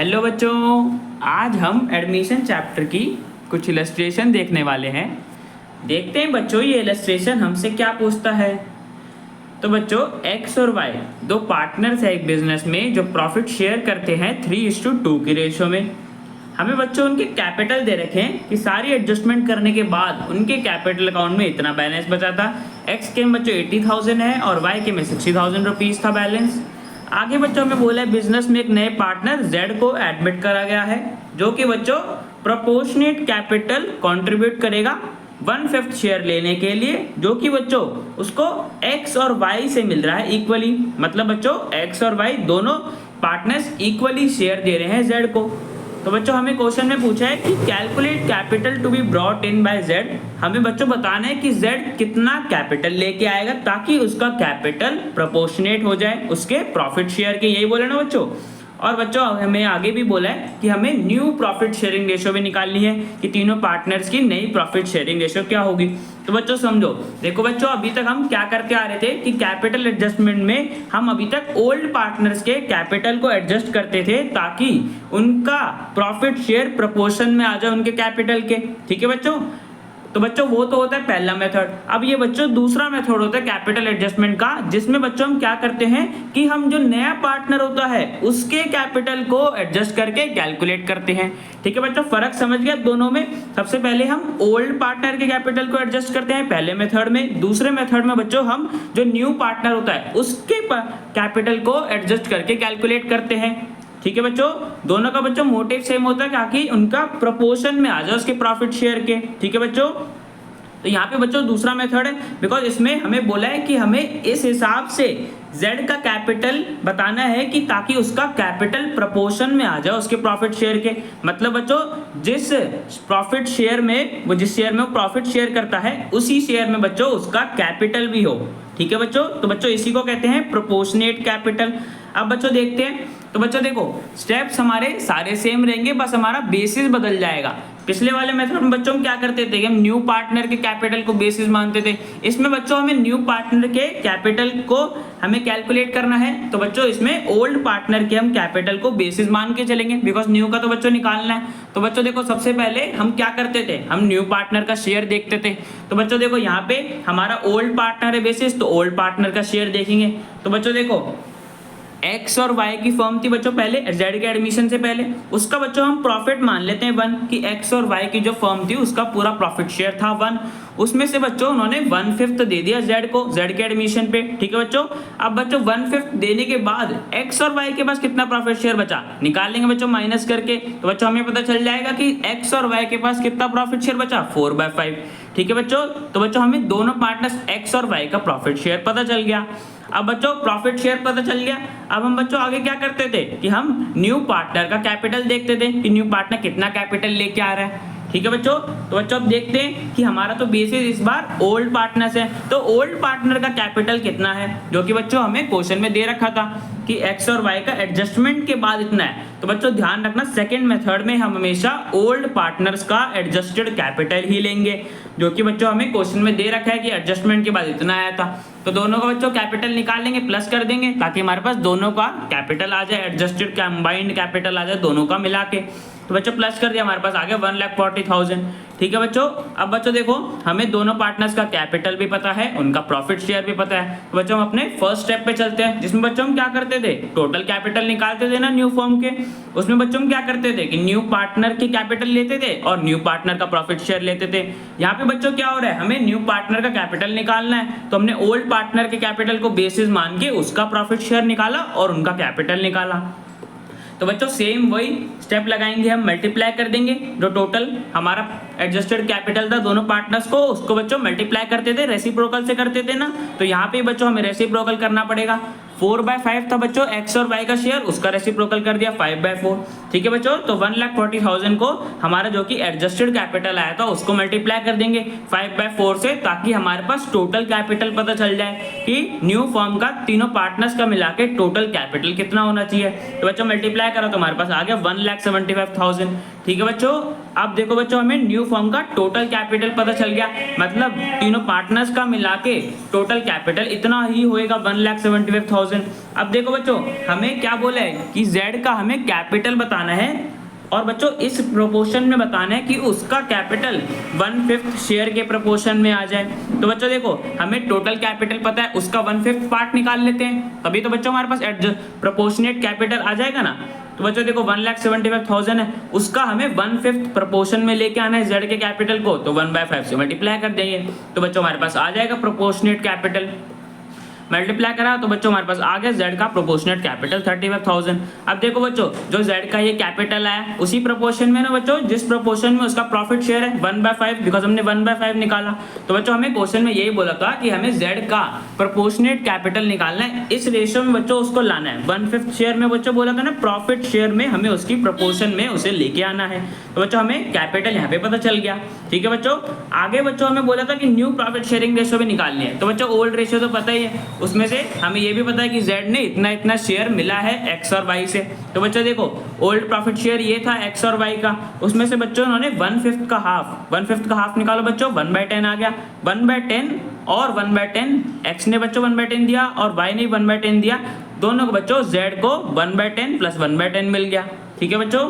Hello बच्चों, आज हम एडमिशन चैप्टर की कुछ इलस्ट्रेशन देखने वाले हैं। देखते हैं बच्चों ये इलस्ट्रेशन हमसे क्या पूछता है। तो बच्चों एक्स और वाई दो पार्टनर्स है एक बिजनेस में जो प्रॉफिट शेयर करते हैं 3:2 की रेशो में। हमें बच्चों उनके कैपिटल दे रखे हैं कि सारी एडजस्टमेंट करने के बाद उनके कैपिटल अकाउंट में इतना बैलेंस बचा था। एक्स के में बच्चों 80,000 है और वाई के में 60,000 रुपीज़ था बैलेंस। आगे बच्चों में बोला है बिजनेस में एक नए पार्टनर जेड को एडमिट करा गया है जो कि बच्चों प्रोपोर्शनेट कैपिटल कंट्रीब्यूट करेगा 1/5 शेयर लेने के लिए, जो कि बच्चों उसको एक्स और वाई से मिल रहा है इक्वली। मतलब बच्चों एक्स और वाई दोनों पार्टनर्स इक्वली शेयर दे रहे हैं जेड को। तो बच्चों हमें क्वेश्चन में पूछा है कि calculate capital to be brought in by Z. हमें बच्चों बताना है कि जेड कितना कैपिटल लेके आएगा ताकि उसका कैपिटल प्रोपोर्शनेट हो जाए उसके प्रॉफिट शेयर के। यही बोले ना बच्चों। और बच्चों हमें आगे भी बोला है कि हमें न्यू प्रॉफिट शेयरिंग रेशो भी निकालनी है कि तीनों पार्टनर्स की नई प्रॉफिट शेयरिंग रेशो क्या होगी। तो बच्चों समझो, देखो बच्चों अभी तक हम क्या करके आ रहे थे कि कैपिटल एडजस्टमेंट में हम अभी तक ओल्ड पार्टनर्स के कैपिटल को एडजस्ट करते थे ताकि उनका प्रॉफिट शेयर प्रोपोर्शन में आ जाए उनके कैपिटल के। ठीक है बच्चों। तो बच्चों वो तो होता है पहला मेथड। अब ये बच्चों दूसरा मेथड होता है कैपिटल एडजस्टमेंट का, जिसमें बच्चों हम क्या करते हैं कि हम जो नया पार्टनर होता है उसके कैपिटल को एडजस्ट करके कैलकुलेट करते हैं। ठीक है बच्चों, फर्क समझ गया दोनों में। सबसे पहले हम ओल्ड पार्टनर के कैपिटल को एडजस्ट करते हैं पहले मेथड में। दूसरे मेथड में बच्चों हम जो न्यू पार्टनर होता है उसके कैपिटल को एडजस्ट करके कैलकुलेट करते हैं। ठीक है बच्चों, दोनों का बच्चों मोटिव सेम होता है ताकि उनका प्रोपोर्शन में आ जाए उसके प्रॉफिट शेयर के। ठीक है बच्चों। तो यहाँ पे बच्चों दूसरा मेथड है बिकॉज इसमें हमें बोला है कि हमें इस हिसाब से Z का कैपिटल बताना है कि ताकि उसका कैपिटल प्रोपोर्शन में आ जाए उसके प्रॉफिट शेयर के। मतलब बच्चों जिस प्रॉफिट शेयर में वो जिस शेयर में वो प्रॉफिट शेयर करता है उसी शेयर में बच्चों उसका कैपिटल भी हो। ठीक है बच्चों। तो बच्चों इसी को कहते हैं प्रोपोर्शनेट कैपिटल। अब बच्चों देखते हैं। तो बच्चों देखो स्टेप्स हमारे सारे सेम रहेंगे, बस हमारा बेसिस बदल जाएगा। पिछले वाले मेथड में बच्चों हम क्या करते थे कि हम न्यू पार्टनर के कैपिटल को बेसिस मानते थे। इसमें बच्चों हमें न्यू पार्टनर के कैपिटल को हमें कैलकुलेट करना है। तो बच्चों इसमें ओल्ड पार्टनर के हम कैपिटल को बेसिस मान के चलेंगे बिकॉज न्यू का तो बच्चों निकालना है। तो बच्चों देखो सबसे पहले हम क्या करते थे, हम न्यू पार्टनर का शेयर देखते थे। तो बच्चों देखो यहाँ पे हमारा ओल्ड पार्टनर है बेसिस, तो ओल्ड पार्टनर का शेयर देखेंगे। तो बच्चों देखो एक्स और वाई की फर्म थी बच्चों पहले जेड के एडमिशन से पहले, उसका बच्चों हम प्रॉफिट मान लेते हैं 1 कि एक्स और वाई की जो फर्म थी उसका पूरा प्रॉफिट शेयर था 1। उसमें से बच्चों उन्होंने 1/5 दे दिया जेड को जेड के एडमिशन पे। ठीक है बच्चों। अब बच्चों 1/5 देने के बाद एक्स और वाई के पास कितना प्रॉफिट शेयर बचा निकाल लेंगे बच्चों माइनस करके। तो बच्चों हमें पता चल जाएगा कि एक्स और वाई के पास कितना प्रॉफिट शेयर बचा 4/5। ठीक है बच्चों। तो बच्चों हमें दोनों पार्टनर्स एक्स और वाई का प्रॉफिट शेयर पता चल गया। अब बच्चों प्रॉफिट शेयर पता चल गया। अब हम बच्चों आगे क्या करते थे कि हम न्यू पार्टनर का कैपिटल देखते थे कि न्यू पार्टनर कितना कैपिटल लेके आ रहा है। ठीक है बच्चों। तो बच्चों अब देखते हैं कि हमारा तो बेसिस इस बार ओल्ड पार्टनर्स है, तो ओल्ड पार्टनर का कैपिटल कितना है जो कि बच्चों हमें क्वेश्चन में दे रखा था कि एक्स और वाई का एडजस्टमेंट के बाद इतना है। तो बच्चों ध्यान रखना सेकंड मेथड में हम हमेशा ओल्ड पार्टनर्स का एडजस्टेड कैपिटल ही लेंगे जो कि बच्चों हमें क्वेश्चन में दे रखा है कि एडजस्टमेंट के बाद इतना आया था। तो दोनों का बच्चों कैपिटल निकाल लेंगे, प्लस कर देंगे ताकि हमारे पास दोनों का कैपिटल आ जाए, एडजस्टेड कंबाइंड कैपिटल आ जाए दोनों का मिला के। तो बच्चों प्लस कर दिया, हमारे पास आ गया 1,40,000। ठीक है बच्चों। अब बच्चों देखो हमें दोनों पार्टनर्स का कैपिटल भी पता है, उनका प्रॉफिट शेयर भी पता है। तो बच्चों हम अपने फर्स्ट स्टेप पे चलते हैं जिसमें बच्चों हम क्या करते थे, टोटल कैपिटल निकालते थे ना न्यू फर्म के। उसमें बच्चों हम क्या करते थे कि न्यू पार्टनर के कैपिटल लेते थे और न्यू पार्टनर का प्रॉफिट शेयर लेते थे। यहाँ पे बच्चों क्या हो रहा है, हमें न्यू पार्टनर का कैपिटल निकालना है, तो हमने ओल्ड पार्टनर के कैपिटल को बेसिस मान के उसका प्रॉफिट शेयर निकाला और उनका कैपिटल निकाला। तो बच्चों सेम वही स्टेप लगाएंगे, हम मल्टीप्लाई कर देंगे जो टोटल हमारा एडजस्टेड कैपिटल था दोनों पार्टनर्स को, उसको बच्चों मल्टीप्लाई करते थे रेसिप्रोकल से करते थे ना। तो यहाँ पे बच्चों हमें रेसिप्रोकल करना पड़ेगा। 4/5 था बच्चों एक्स और वाई का शेयर, उसका रेसिप्रोकल कर दिया 5/4। ठीक है बच्चों। तो 1,40,000 को हमारा जो कि एडजस्टेड कैपिटल आया था उसको मल्टीप्लाई कर देंगे 5/4 से ताकि हमारे पास टोटल कैपिटल पता चल जाए कि न्यू फर्म का तीनों पार्टनर्स का मिला के टोटल कैपिटल कितना होना चाहिए। तो बच्चों मल्टीप्लाई करो तो हमारे पास आ गया 1,75,000। ठीक है बच्चों। अब देखो बच्चों, हमें न्यू फर्म का टोटल कैपिटल पता चल गया, मतलब तीनों पार्टनर्स का मिला के टोटल कैपिटल इतना ही होएगा 1,75,000। अब देखो बच्चों, हमें क्या बोला है कि जेड का हमें कैपिटल बताना है और बच्चों इस प्रोपोर्शन में बताना है कि उसका कैपिटल 1/5 शेयर के प्रोपोर्शन में आ जाए। तो बच्चों देखो, हमें टोटल कैपिटल पता है, उसका 1/5 पार्ट निकाल लेते हैं, तभी तो बच्चों हमारे पास प्रोपोर्शनेट कैपिटल आ जाएगा ना। तो बच्चों देखो 1,75,000 है, उसका हमें 1/5 प्रोपोर्शन में लेके आना है जेड के कैपिटल को, तो 1/5 से मल्टीप्लाई कर देंगे, तो बच्चों हमारे पास आ जाएगा प्रोपोर्शनेट कैपिटल। मल्टीप्लाई करा तो बच्चों हमारे पास आ गया जेड का प्रोपोर्शनेट कैपिटल 35,000। अब देखो बच्चों, जो जेड का ये कैपिटल आया उसी प्रोपोर्शन में ना बच्चों, जिस प्रोपोर्शन में उसका प्रॉफिट शेयर है 1/5, बिकॉज हमने 1/5 निकाला। तो बच्चों हमें क्वेश्चन में यही बोला था कि हमें जेड का प्रोपोर्शनेट कैपिटल निकालना है, इस रेशियो में बच्चों उसको लाना है। 1/5 शेयर में बच्चों बोला था ना, प्रॉफिट शेयर में हमें उसकी प्रोपोर्शन में उसे लेके आना है। तो बच्चों हमें कैपिटल यहाँ पे पता चल गया। ठीक है बच्चों, आगे बच्चों हमें बोला था कि न्यू प्रॉफिट शेयरिंग रेशियो भी निकालनी है। तो बच्चों ओल्ड रेशियो तो पता ही है, उसमें से हमें ये भी पता है कि Z ने इतना इतना शेयर मिला है X और Y से। तो बच्चों देखो, ओल्ड प्रॉफिट शेयर ये था X और Y का, उसमें से बच्चों उन्होंने 1/5 का हाफ निकालो बच्चों, 1/10 आ गया। 1/10 और 1/10, X ने बच्चों 1/10 दिया और Y ने 1/10 दिया, दोनों को बच्चों Z को 1/10 प्लस 1/10 मिल गया। ठीक है बच्चों,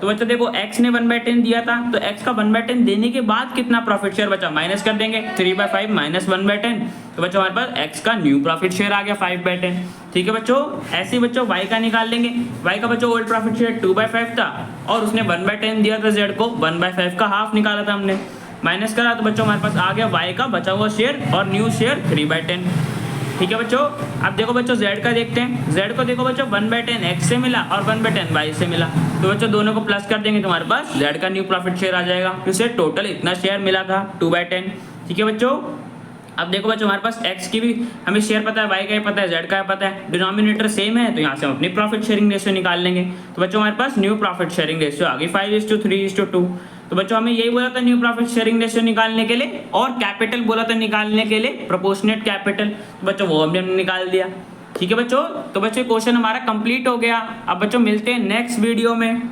तो बच्चों देखो x ने 1/10 दिया था, तो x का 1/10 देने के बाद कितना प्रॉफिट शेयर बचा, माइनस कर देंगे, 3/5 माइनस 1/10। तो बच्चों हमारे पास x का न्यू प्रॉफिट शेयर आ गया 5/10। ठीक है बच्चों, ऐसे ही बच्चों y का निकाल लेंगे। y का बच्चों ओल्ड प्रॉफिट शेयर 2/5 था और उसने 1/10 दिया था z को, 1/5 का हाफ निकाला था हमने, माइनस करा तो बच्चों हमारे पास आ गया y का बचा हुआ शेयर और न्यू शेयर 3/10। ठीक है बच्चों, अब देखो बच्चों z का देखते हैं। z को देखो बच्चों 1/10 x से मिला और 1/10 y से मिला, तो बच्चों दोनों को प्लस कर देंगे तो हमारे पास z का न्यू प्रॉफिट शेयर आ जाएगा, उसे टोटल इतना शेयर मिला था 2/10। ठीक है बच्चों, अब देखो बच्चों हमारे पास x की भी हमें शेयर पता है, y का भी पता है, z का भी पता है, डिनोमिनेटर सेम है, तो यहाँ से हम अपनी प्रॉफिट शेयरिंग रेशियो निकाल लेंगे। तो बच्चों हमारे पास न्यू प्रॉफिट शेयरिंग रेशियो आ गई 5:3:2। तो बच्चों हमें यही बोला था न्यू प्रॉफिट शेयरिंग रेशियो निकालने के लिए, और कैपिटल बोला था निकालने के लिए प्रोपोर्शनेट कैपिटल, तो बच्चों वो हमने निकाल दिया। ठीक है बच्चों, तो बच्चों क्वेश्चन हमारा कंप्लीट हो गया। अब बच्चों मिलते हैं नेक्स्ट वीडियो में।